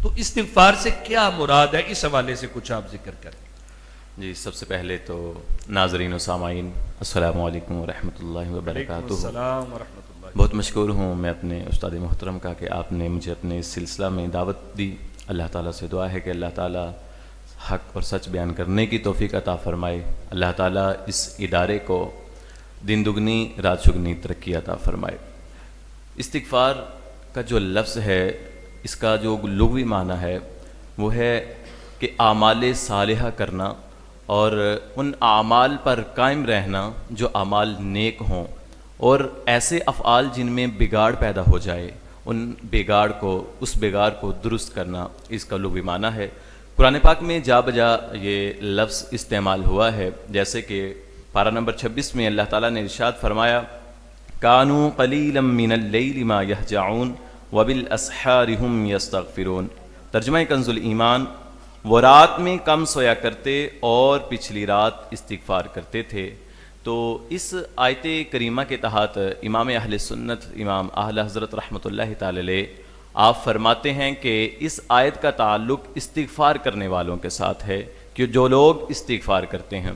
تو استغفار سے کیا مراد ہے، اس حوالے سے کچھ آپ ذکر کریں۔ جی، سب سے پہلے تو ناظرین و سامعین السلام علیکم ورحمۃ اللہ وبرکاتہ۔ السلام ورحمۃ اللہ۔ بہت مشکور ہوں میں اپنے استاد محترم کا کہ آپ نے مجھے اپنے اس سلسلہ میں دعوت دی۔ اللہ تعالیٰ سے دعا ہے کہ اللہ تعالیٰ حق اور سچ بیان کرنے کی توفیق عطا فرمائے۔ اللہ تعالیٰ اس ادارے کو دن دگنی رات چگنی ترقی عطا فرمائے۔ استغفار کا جو لفظ ہے، اس کا جو لغوی معنی ہے وہ ہے کہ اعمال صالحہ کرنا اور ان اعمال پر قائم رہنا جو اعمال نیک ہوں، اور ایسے افعال جن میں بگاڑ پیدا ہو جائے اس بگاڑ کو درست کرنا، اس کا لغوی معنی ہے۔ قرآن پاک میں جا بجا یہ لفظ استعمال ہوا ہے، جیسے کہ پارہ نمبر 26 میں اللہ تعالیٰ نے ارشاد فرمایا کانوا قلیلا من اللیل ما یہجعون وبالاسحار ہم یستغفرون۔ ترجمہ کنز الایمان، وہ رات میں کم سویا کرتے اور پچھلی رات استغفار کرتے تھے۔ تو اس آیت کریمہ کے تحت امام اہل سنت امام اعلی حضرت رحمۃ اللہ تعالی علیہ آپ فرماتے ہیں کہ اس آیت کا تعلق استغفار کرنے والوں کے ساتھ ہے، کہ جو لوگ استغفار کرتے ہیں۔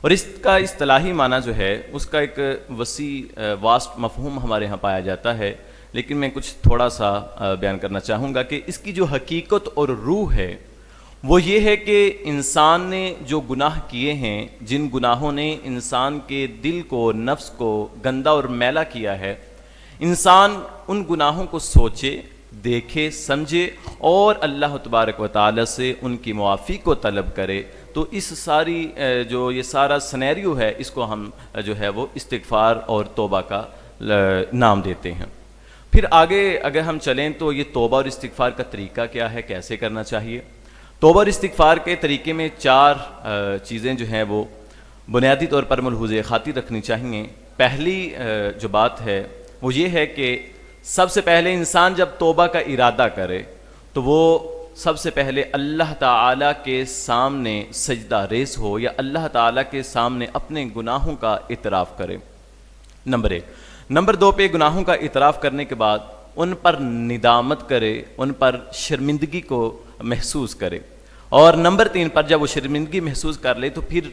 اور اس کا اصطلاحی معنی جو ہے اس کا ایک وسیع واسٹ مفہوم ہمارے ہاں پایا جاتا ہے، لیکن میں کچھ تھوڑا سا بیان کرنا چاہوں گا کہ اس کی جو حقیقت اور روح ہے وہ یہ ہے کہ انسان نے جو گناہ کیے ہیں، جن گناہوں نے انسان کے دل کو، نفس کو گندا اور میلا کیا ہے، انسان ان گناہوں کو سوچے، دیکھے، سمجھے اور اللہ تبارک و تعالی سے ان کی معافی کو طلب کرے، تو اس ساری جو یہ سارا سنیریو ہے، اس کو ہم جو ہے وہ استغفار اور توبہ کا نام دیتے ہیں۔ پھر آگے اگر ہم چلیں تو یہ توبہ اور استغفار کا طریقہ کیا ہے، کیسے کرنا چاہیے۔ توبہ اور استغفار کے طریقے میں 4 چیزیں جو ہیں وہ بنیادی طور پر ملحوظ خاطر رکھنی چاہیے۔ پہلی جو بات ہے وہ یہ ہے کہ سب سے پہلے انسان جب توبہ کا ارادہ کرے تو وہ سب سے پہلے اللہ تعالیٰ کے سامنے سجدہ ریز ہو، یا اللہ تعالیٰ کے سامنے اپنے گناہوں کا اعتراف کرے، نمبر 1۔ نمبر 2 پہ گناہوں کا اعتراف کرنے کے بعد ان پر ندامت کرے، ان پر شرمندگی کو محسوس کرے، اور نمبر 3 پر جب وہ شرمندگی محسوس کر لے تو پھر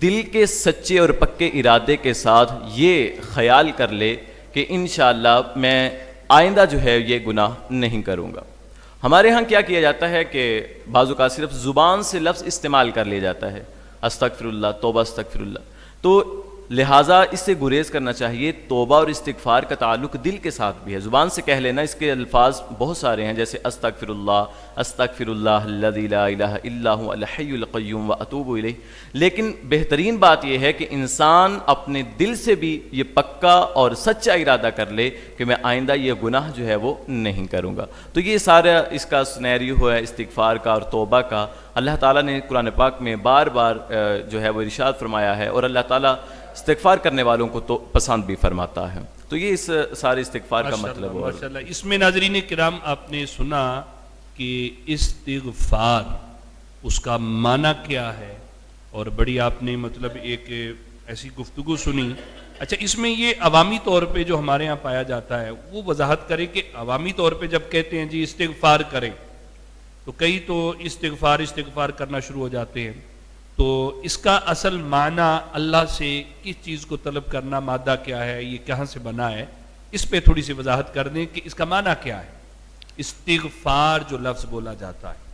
دل کے سچے اور پکے ارادے کے ساتھ یہ خیال کر لے کہ انشاءاللہ میں آئندہ جو ہے یہ گناہ نہیں کروں گا۔ ہمارے ہاں کیا کیا جاتا ہے کہ بعض اوقات صرف زبان سے لفظ استعمال کر لیا جاتا ہے، استغفر اللہ، توبہ استغفر اللہ، تو لہٰذا اس سے گریز کرنا چاہیے۔ توبہ اور استغفار کا تعلق دل کے ساتھ بھی ہے، زبان سے کہہ لینا اس کے الفاظ بہت سارے ہیں، جیسے استغفر اللہ الذی لا الہ الا هو الحی القیوم واتوب الیہ، لیکن بہترین بات یہ ہے کہ انسان اپنے دل سے بھی یہ پکا اور سچا ارادہ کر لے کہ میں آئندہ یہ گناہ جو ہے وہ نہیں کروں گا۔ تو یہ سارا اس کا سنیریو ہے استغفار کا اور توبہ کا۔ اللہ تعالیٰ نے قرآن پاک میں بار بار جو ہے وہ ارشاد فرمایا ہے، اور اللہ تعالیٰ استغفار کرنے والوں کو تو پسند بھی فرماتا ہے۔ تو یہ اس سارے استغفار کا مطلب ہے۔ ماشاءاللہ، اس میں ناظرین کرام آپ نے سنا کہ استغفار اس کا معنی کیا ہے، اور بڑی آپ نے مطلب ایک ایسی گفتگو سنی۔ اچھا، اس میں یہ عوامی طور پہ جو ہمارے ہاں پایا جاتا ہے وہ وضاحت کریں کہ عوامی طور پہ جب کہتے ہیں جی استغفار کریں تو کئی تو استغفار کرنا شروع ہو جاتے ہیں، تو اس کا اصل معنی اللہ سے کس چیز کو طلب کرنا، مادہ کیا ہے، یہ کہاں سے بنا ہے، اس پہ تھوڑی سی وضاحت کر دیں کہ اس کا معنی کیا ہے، استغفار جو لفظ بولا جاتا ہے۔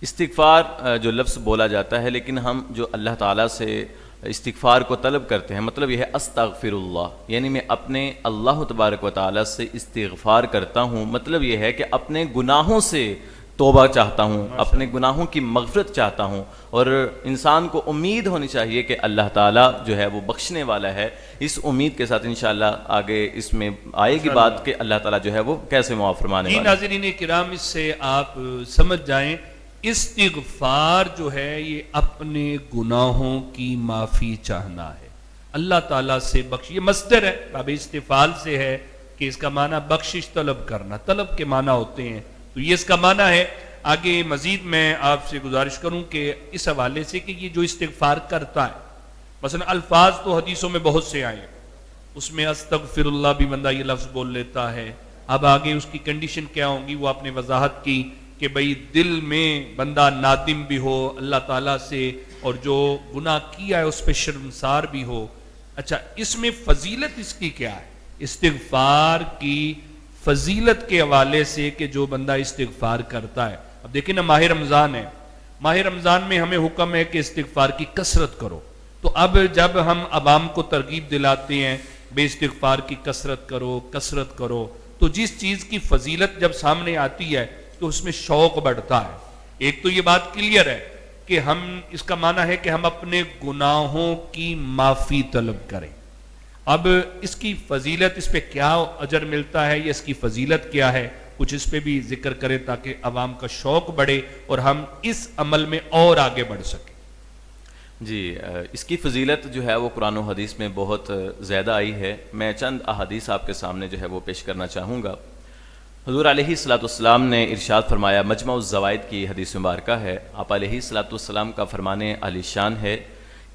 استغفار جو لفظ بولا جاتا ہے، لیکن ہم جو اللہ تعالیٰ سے استغفار کو طلب کرتے ہیں، مطلب یہ ہے استغفر اللہ، یعنی میں اپنے اللہ تبارک و تعالیٰ سے استغفار کرتا ہوں، مطلب یہ ہے کہ اپنے گناہوں سے توبہ چاہتا ہوں، اپنے گناہوں کی مغفرت چاہتا ہوں، اور انسان کو امید ہونی چاہیے کہ اللہ تعالیٰ جو ہے وہ بخشنے والا ہے۔ اس امید کے ساتھ انشاءاللہ آگے اس میں آئے گی بات کہ اللہ تعالیٰ جو ہے وہ کیسے معاف فرمانے والا ہے۔ ناظرین کرام، اس سے آپ سمجھ جائیں استغفار جو ہے یہ اپنے گناہوں کی معافی چاہنا ہے، اللہ تعالیٰ سے بخش، یہ مصدر ہے، باب استفعال سے ہے کہ اس کا معنی بخشش طلب کرنا، طلب کے معنی ہوتے ہیں، تو یہ اس کا معنی ہے۔ آگے مزید میں آپ سے گزارش کروں کہ اس حوالے سے کہ یہ جو استغفار کرتا ہے، مثلا الفاظ تو حدیثوں میں بہت سے آئے، اس میں استغفر اللہ بھی بندہ یہ لفظ بول لیتا ہے، اب آگے اس کی کنڈیشن کیا ہوں گی وہ آپ نے وضاحت کی کہ بھئی دل میں بندہ نادم بھی ہو اللہ تعالیٰ سے اور جو گناہ کیا ہے اس پہ شرمسار بھی ہو. اچھا اس میں فضیلت اس کی کیا ہے؟ استغفار کی فضیلت کے حوالے سے کہ جو بندہ استغفار کرتا ہے. اب دیکھیں نا ماہ رمضان ہے, ماہ رمضان میں ہمیں حکم ہے کہ استغفار کی کثرت کرو. تو اب جب ہم عوام کو ترغیب دلاتے ہیں بے استغفار کی کثرت کرو, تو جس چیز کی فضیلت جب سامنے آتی ہے تو اس میں شوق بڑھتا ہے. ایک تو یہ بات کلیئر ہے کہ ہم اس کا معنی ہے کہ ہم اپنے گناہوں کی معافی طلب کریں. اب اس کی فضیلت, اس پہ کیا اجر ملتا ہے یا اس کی فضیلت کیا ہے, کچھ اس پہ بھی ذکر کریں تاکہ عوام کا شوق بڑھے اور ہم اس عمل میں اور آگے بڑھ سکیں. جی, اس کی فضیلت جو ہے وہ قرآن و حدیث میں بہت زیادہ آئی ہے. میں چند احادیث آپ کے سامنے جو ہے وہ پیش کرنا چاہوں گا. حضور علیہ الصلوۃ والسلام نے ارشاد فرمایا, مجمع الزوائد کی حدیث مبارکہ ہے, آپ علیہ الصلوۃ والسلام کا فرمانے عالی شان ہے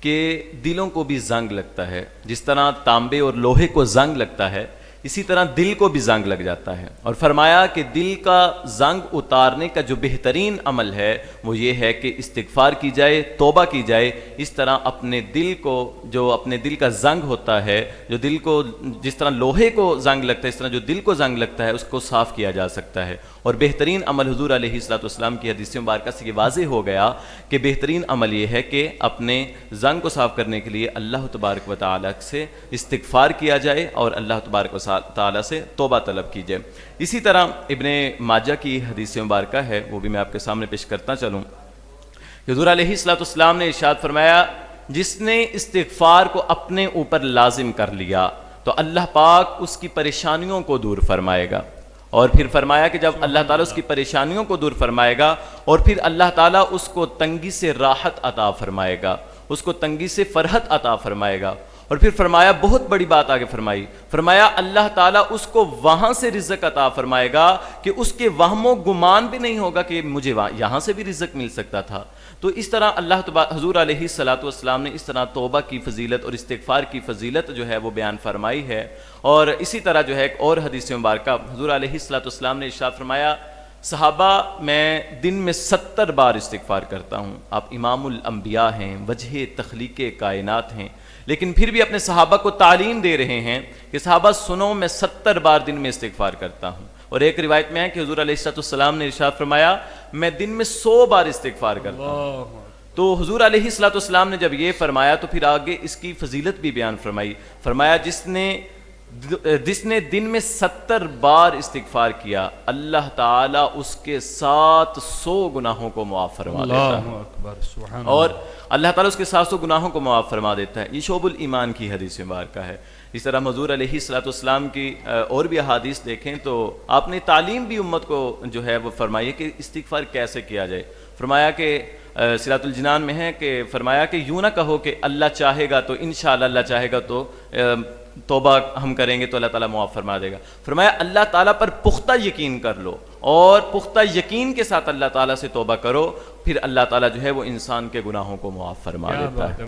کہ دلوں کو بھی زنگ لگتا ہے. جس طرح تانبے اور لوہے کو زنگ لگتا ہے اسی طرح دل کو بھی زنگ لگ جاتا ہے. اور فرمایا کہ دل کا زنگ اتارنے کا جو بہترین عمل ہے وہ یہ ہے کہ استغفار کی جائے, توبہ کی جائے. اس طرح اپنے دل کو, جو اپنے دل کا زنگ ہوتا ہے, جو دل کو جس طرح لوہے کو زنگ لگتا ہے اس طرح جو دل کو زنگ لگتا ہے اس کو صاف کیا جا سکتا ہے. اور بہترین عمل حضور علیہ الصلوۃ والسلام کی حدیث مبارکہ سے یہ واضح ہو گیا کہ بہترین عمل یہ ہے کہ اپنے زنگ کو صاف کرنے کے لیے اللہ تبارک و تعالیٰ سے استغفار کیا جائے اور اللہ تبارک و تعالیٰ سے توبہ طلب کی جائے. اسی طرح ابن ماجہ کی حدیث مبارکہ ہے, وہ بھی میں آپ کے سامنے پیش کرتا چلوں. حضور علیہ الصلوۃ والسلام نے ارشاد فرمایا, جس نے استغفار کو اپنے اوپر لازم کر لیا تو اللہ پاک اس کی پریشانیوں کو دور فرمائے گا. اور پھر فرمایا کہ جب اللہ تعالیٰ اس کی پریشانیوں کو دور فرمائے گا اور پھر اللہ تعالیٰ اس کو تنگی سے راحت عطا فرمائے گا, اس کو تنگی سے فرحت عطا فرمائے گا. اور پھر فرمایا, بہت بڑی بات آگے فرمائی, فرمایا اللہ تعالیٰ اس کو وہاں سے رزق عطا فرمائے گا کہ اس کے وہم و گمان بھی نہیں ہوگا کہ مجھے یہاں سے بھی رزق مل سکتا تھا. تو اس طرح حضور علیہ الصلوۃ والسلام نے اس طرح توبہ کی فضیلت اور استغفار کی فضیلت جو ہے وہ بیان فرمائی ہے. اور اسی طرح جو ہے ایک اور حدیث مبارکہ حضور علیہ الصلوۃ والسلام نے ارشاد فرمایا, صحابہ میں دن میں 70 بار استغفار کرتا ہوں. آپ امام الانبیاء ہیں, وجہ تخلیق کائنات ہیں, لیکن پھر بھی اپنے صحابہ کو تعلیم دے رہے ہیں کہ صحابہ سنو, میں 70 بار دن میں استغفار کرتا ہوں. اور ایک روایت میں ہے کہ حضور علیہ الصلوۃ والسلام نے ارشاد فرمایا, میں دن میں 100 بار استغفار کرتا ہوں. تو حضور علیہ الصلوۃ والسلام نے جب یہ فرمایا تو پھر آگے اس کی فضیلت بھی بیان فرمائی. فرمایا جس نے دن میں 70 بار استغفار کیا اللہ تعالیٰ اس کے 700 گناہوں کو معاف فرما دیتا ہے. اور اللہ تعالیٰ اس کے 700 گناہوں کو معاف فرما دیتا ہے. یہ شعب الایمان کی حدیث مبارکہ ہے. اس طرح حضور علیہ الصلوۃ والسلام کی اور بھی احادیث دیکھیں تو آپ نے تعلیم بھی امت کو جو ہے وہ فرمائی ہے کہ استغفار کیسے کیا جائے. فرمایا کہ صراط الجنان میں ہے کہ فرمایا کہ یوں نہ کہو کہ اللہ چاہے گا تو انشاءاللہ اللہ چاہے گا تو توبہ ہم کریں گے تو اللہ تعالیٰ معاف فرما دے گا. فرمایا اللہ تعالیٰ پر پختہ یقین کر لو اور پختہ یقین کے ساتھ اللہ تعالیٰ سے توبہ کرو, پھر اللہ تعالیٰ جو ہے وہ انسان کے گناہوں کو معاف فرما دیتا ہے.